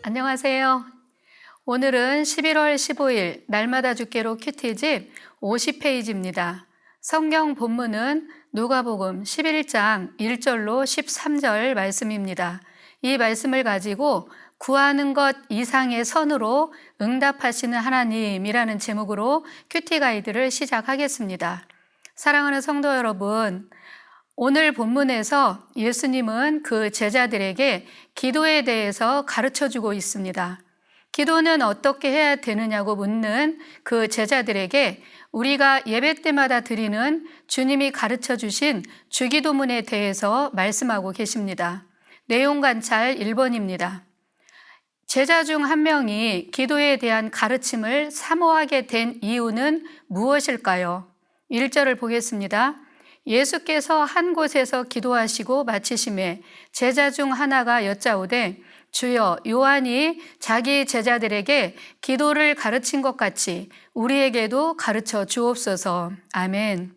안녕하세요. 오늘은 11월 15일 날마다 주께로 큐티집 50페이지입니다. 성경 본문은 누가복음 11장 1절로 13절 말씀입니다. 이 말씀을 가지고 구하는 것 이상의 선으로 응답하시는 하나님이라는 제목으로 큐티 가이드를 시작하겠습니다. 사랑하는 성도 여러분, 오늘 본문에서 예수님은 그 제자들에게 기도에 대해서 가르쳐주고 있습니다. 기도는 어떻게 해야 되느냐고 묻는 그 제자들에게 우리가 예배 때마다 드리는 주님이 가르쳐주신 주기도문에 대해서 말씀하고 계십니다. 내용 관찰 1번입니다. 제자 중 한 명이 기도에 대한 가르침을 사모하게 된 이유는 무엇일까요? 1절을 보겠습니다. 예수께서 한 곳에서 기도하시고 마치심에 제자 중 하나가 여짜오되 주여, 요한이 자기 제자들에게 기도를 가르친 것 같이 우리에게도 가르쳐 주옵소서. 아멘.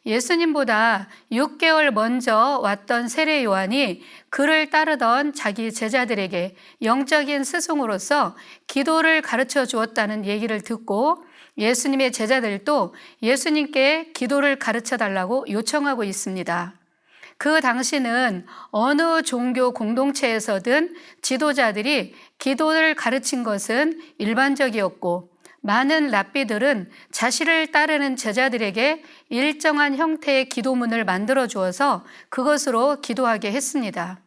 예수님보다 6개월 먼저 왔던 세례 요한이 그를 따르던 자기 제자들에게 영적인 스승으로서 기도를 가르쳐 주었다는 얘기를 듣고 예수님의 제자들도 예수님께 기도를 가르쳐 달라고 요청하고 있습니다. 그 당시는 어느 종교 공동체에서든 지도자들이 기도를 가르친 것은 일반적이었고 많은 랍비들은 자신을 따르는 제자들에게 일정한 형태의 기도문을 만들어 주어서 그것으로 기도하게 했습니다.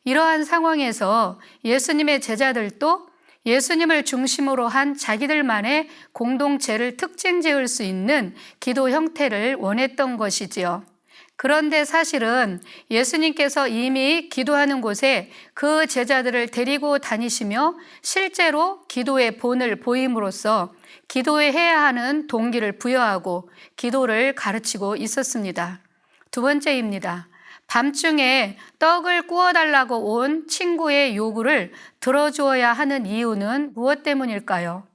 이러한 상황에서 예수님의 제자들도 예수님을 중심으로 한 자기들만의 공동체를 특징 지을 수 있는 기도 형태를 원했던 것이지요. 그런데 사실은 예수님께서 이미 기도하는 곳에 그 제자들을 데리고 다니시며 실제로 기도의 본을 보임으로써 기도에 해야 하는 동기를 부여하고 기도를 가르치고 있었습니다. 두 번째입니다. 밤중에 떡을 구워달라고 온 친구의 요구를 들어주어야 하는 이유는 무엇 때문일까요?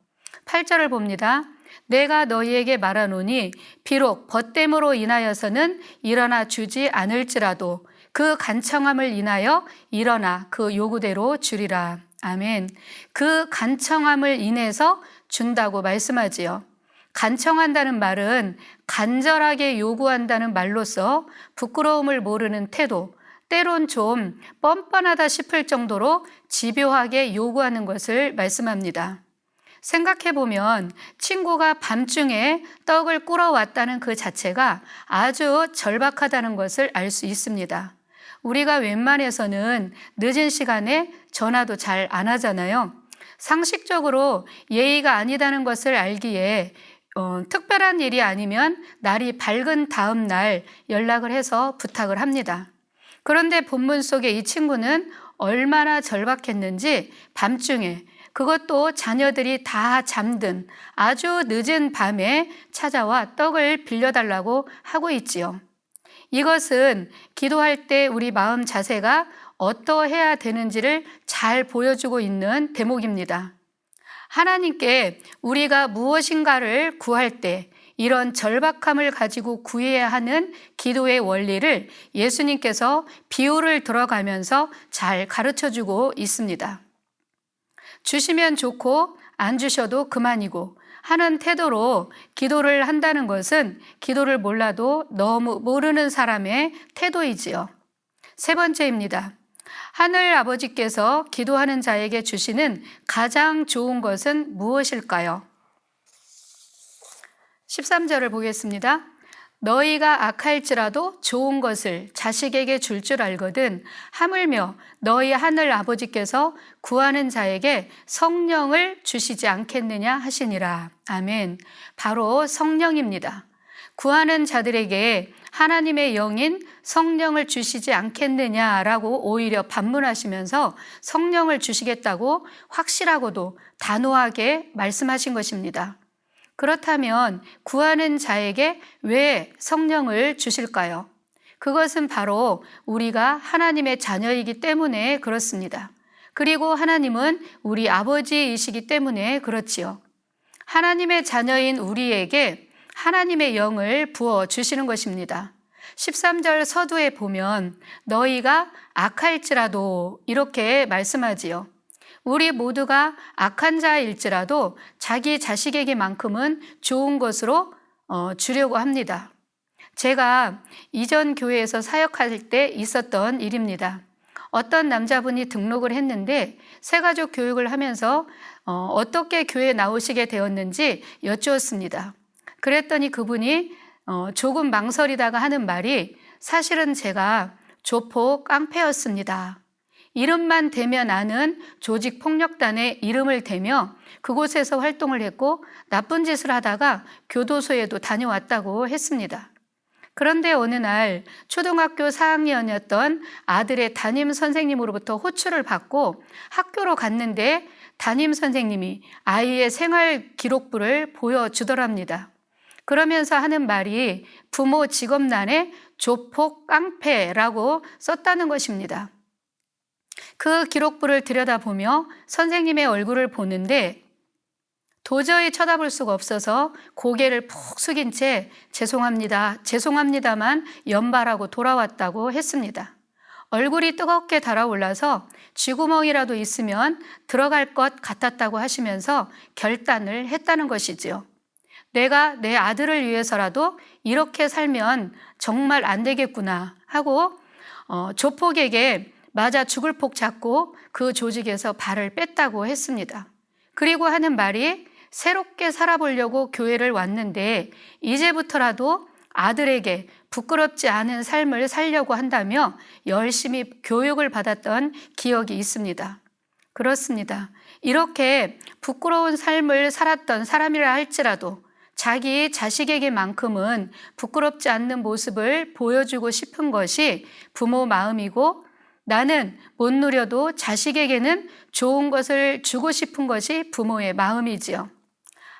8절을 봅니다. 내가 너희에게 말하노니 비록 벗됨으로 인하여서는 일어나 주지 않을지라도 그 간청함을 인하여 일어나 그 요구대로 주리라. 아멘. 그 간청함을 인해서 준다고 말씀하지요. 간청한다는 말은 간절하게 요구한다는 말로서 부끄러움을 모르는 태도, 때론 좀 뻔뻔하다 싶을 정도로 집요하게 요구하는 것을 말씀합니다. 생각해보면 친구가 밤중에 떡을 꾸러 왔다는 그 자체가 아주 절박하다는 것을 알 수 있습니다. 우리가 웬만해서는 늦은 시간에 전화도 잘 안 하잖아요. 상식적으로 예의가 아니다는 것을 알기에 특별한 일이 아니면 날이 밝은 다음 날 연락을 해서 부탁을 합니다. 그런데 본문 속에 이 친구는 얼마나 절박했는지 밤중에 그것도 자녀들이 다 잠든 아주 늦은 밤에 찾아와 떡을 빌려달라고 하고 있지요. 이것은 기도할 때 우리 마음 자세가 어떠해야 되는지를 잘 보여주고 있는 대목입니다. 하나님께 우리가 무엇인가를 구할 때 이런 절박함을 가지고 구해야 하는 기도의 원리를 예수님께서 비유를 들어가면서 잘 가르쳐주고 있습니다. 주시면 좋고 안 주셔도 그만이고 하는 태도로 기도를 한다는 것은 기도를 몰라도 너무 모르는 사람의 태도이지요. 세 번째입니다. 하늘 아버지께서 기도하는 자에게 주시는 가장 좋은 것은 무엇일까요? 13절을 보겠습니다. 너희가 악할지라도 좋은 것을 자식에게 줄 줄 알거든 하물며 너희 하늘 아버지께서 구하는 자에게 성령을 주시지 않겠느냐 하시니라. 아멘. 바로 성령입니다. 구하는 자들에게 하나님의 영인 성령을 주시지 않겠느냐라고 오히려 반문하시면서 성령을 주시겠다고 확실하고도 단호하게 말씀하신 것입니다. 그렇다면 구하는 자에게 왜 성령을 주실까요? 그것은 바로 우리가 하나님의 자녀이기 때문에 그렇습니다. 그리고 하나님은 우리 아버지이시기 때문에 그렇지요. 하나님의 자녀인 우리에게 하나님의 영을 부어주시는 것입니다. 13절 서두에 보면 너희가 악할지라도 이렇게 말씀하지요. 우리 모두가 악한 자일지라도 자기 자식에게만큼은 좋은 것으로 주려고 합니다. 제가 이전 교회에서 사역할 때 있었던 일입니다. 어떤 남자분이 등록을 했는데 새가족 교육을 하면서 어떻게 교회에 나오시게 되었는지 여쭈었습니다. 그랬더니 그분이 조금 망설이다가 하는 말이 사실은 제가 조폭 깡패였습니다. 이름만 대면 아는 조직폭력단의 이름을 대며 그곳에서 활동을 했고 나쁜 짓을 하다가 교도소에도 다녀왔다고 했습니다. 그런데 어느 날 초등학교 4학년이었던 아들의 담임 선생님으로부터 호출을 받고 학교로 갔는데 담임 선생님이 아이의 생활 기록부를 보여주더랍니다. 그러면서 하는 말이 부모 직업란에 조폭 깡패라고 썼다는 것입니다. 그 기록부를 들여다보며 선생님의 얼굴을 보는데 도저히 쳐다볼 수가 없어서 고개를 푹 숙인 채 죄송합니다만 연발하고 돌아왔다고 했습니다. 얼굴이 뜨겁게 달아올라서 쥐구멍이라도 있으면 들어갈 것 같았다고 하시면서 결단을 했다는 것이지요. 내가 내 아들을 위해서라도 이렇게 살면 정말 안 되겠구나 하고 조폭에게 맞아 죽을 폭 잡고 그 조직에서 발을 뺐다고 했습니다. 그리고 하는 말이 새롭게 살아보려고 교회를 왔는데 이제부터라도 아들에게 부끄럽지 않은 삶을 살려고 한다며 열심히 교육을 받았던 기억이 있습니다. 그렇습니다. 이렇게 부끄러운 삶을 살았던 사람이라 할지라도 자기 자식에게만큼은 부끄럽지 않는 모습을 보여주고 싶은 것이 부모 마음이고 나는 못 누려도 자식에게는 좋은 것을 주고 싶은 것이 부모의 마음이지요.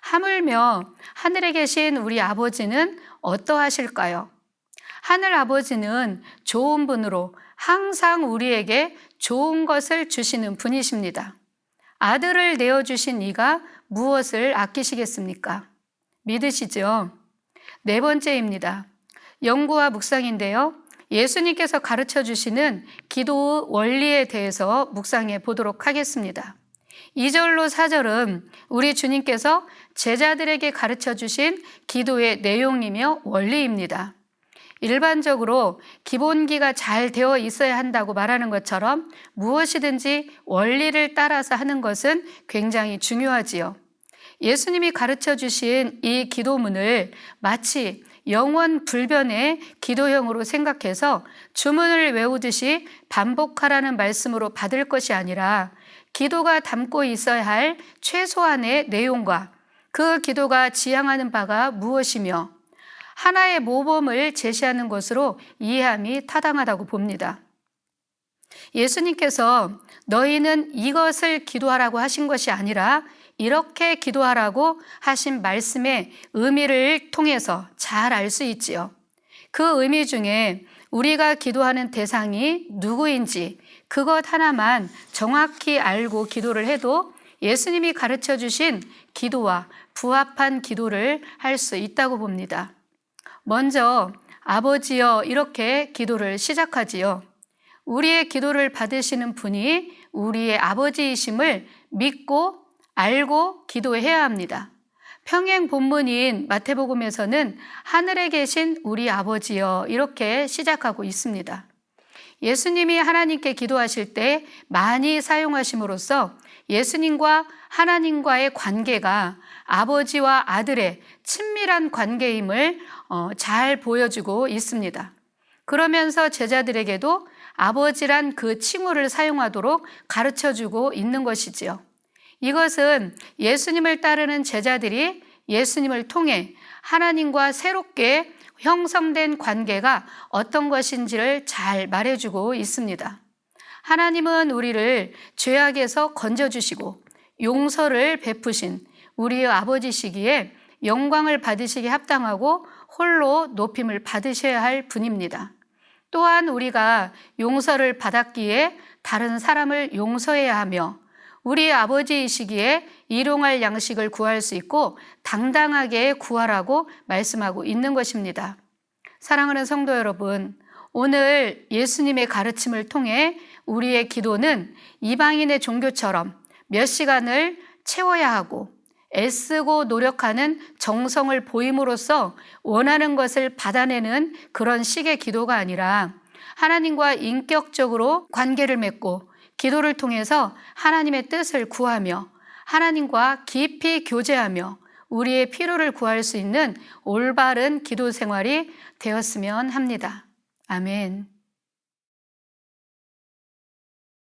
하물며 하늘에 계신 우리 아버지는 어떠하실까요? 하늘 아버지는 좋은 분으로 항상 우리에게 좋은 것을 주시는 분이십니다. 아들을 내어주신 이가 무엇을 아끼시겠습니까? 믿으시죠? 네 번째입니다. 연구와 묵상인데요. 예수님께서 가르쳐 주시는 기도 원리에 대해서 묵상해 보도록 하겠습니다. 2절로 4절은 우리 주님께서 제자들에게 가르쳐 주신 기도의 내용이며 원리입니다. 일반적으로 기본기가 잘 되어 있어야 한다고 말하는 것처럼 무엇이든지 원리를 따라서 하는 것은 굉장히 중요하지요. 예수님이 가르쳐 주신 이 기도문을 마치 영원 불변의 기도형으로 생각해서 주문을 외우듯이 반복하라는 말씀으로 받을 것이 아니라 기도가 담고 있어야 할 최소한의 내용과 그 기도가 지향하는 바가 무엇이며 하나의 모범을 제시하는 것으로 이해함이 타당하다고 봅니다. 예수님께서 너희는 이것을 기도하라고 하신 것이 아니라 이렇게 기도하라고 하신 말씀의 의미를 통해서 잘 알 수 있지요. 그 의미 중에 우리가 기도하는 대상이 누구인지 그것 하나만 정확히 알고 기도를 해도 예수님이 가르쳐 주신 기도와 부합한 기도를 할 수 있다고 봅니다. 먼저 아버지여 이렇게 기도를 시작하지요. 우리의 기도를 받으시는 분이 우리의 아버지이심을 믿고 알고 기도해야 합니다. 평행 본문인 마태복음에서는 하늘에 계신 우리 아버지여 이렇게 시작하고 있습니다. 예수님이 하나님께 기도하실 때 많이 사용하심으로써 예수님과 하나님과의 관계가 아버지와 아들의 친밀한 관계임을 잘 보여주고 있습니다. 그러면서 제자들에게도 아버지란 그 칭호를 사용하도록 가르쳐주고 있는 것이지요. 이것은 예수님을 따르는 제자들이 예수님을 통해 하나님과 새롭게 형성된 관계가 어떤 것인지를 잘 말해주고 있습니다. 하나님은 우리를 죄악에서 건져주시고 용서를 베푸신 우리의 아버지시기에 영광을 받으시기 합당하고 홀로 높임을 받으셔야 할 분입니다. 또한 우리가 용서를 받았기에 다른 사람을 용서해야 하며 우리 아버지이시기에 일용할 양식을 구할 수 있고 당당하게 구하라고 말씀하고 있는 것입니다. 사랑하는 성도 여러분, 오늘 예수님의 가르침을 통해 우리의 기도는 이방인의 종교처럼 몇 시간을 채워야 하고 애쓰고 노력하는 정성을 보임으로써 원하는 것을 받아내는 그런 식의 기도가 아니라 하나님과 인격적으로 관계를 맺고 기도를 통해서 하나님의 뜻을 구하며 하나님과 깊이 교제하며 우리의 필요를 구할 수 있는 올바른 기도 생활이 되었으면 합니다. 아멘.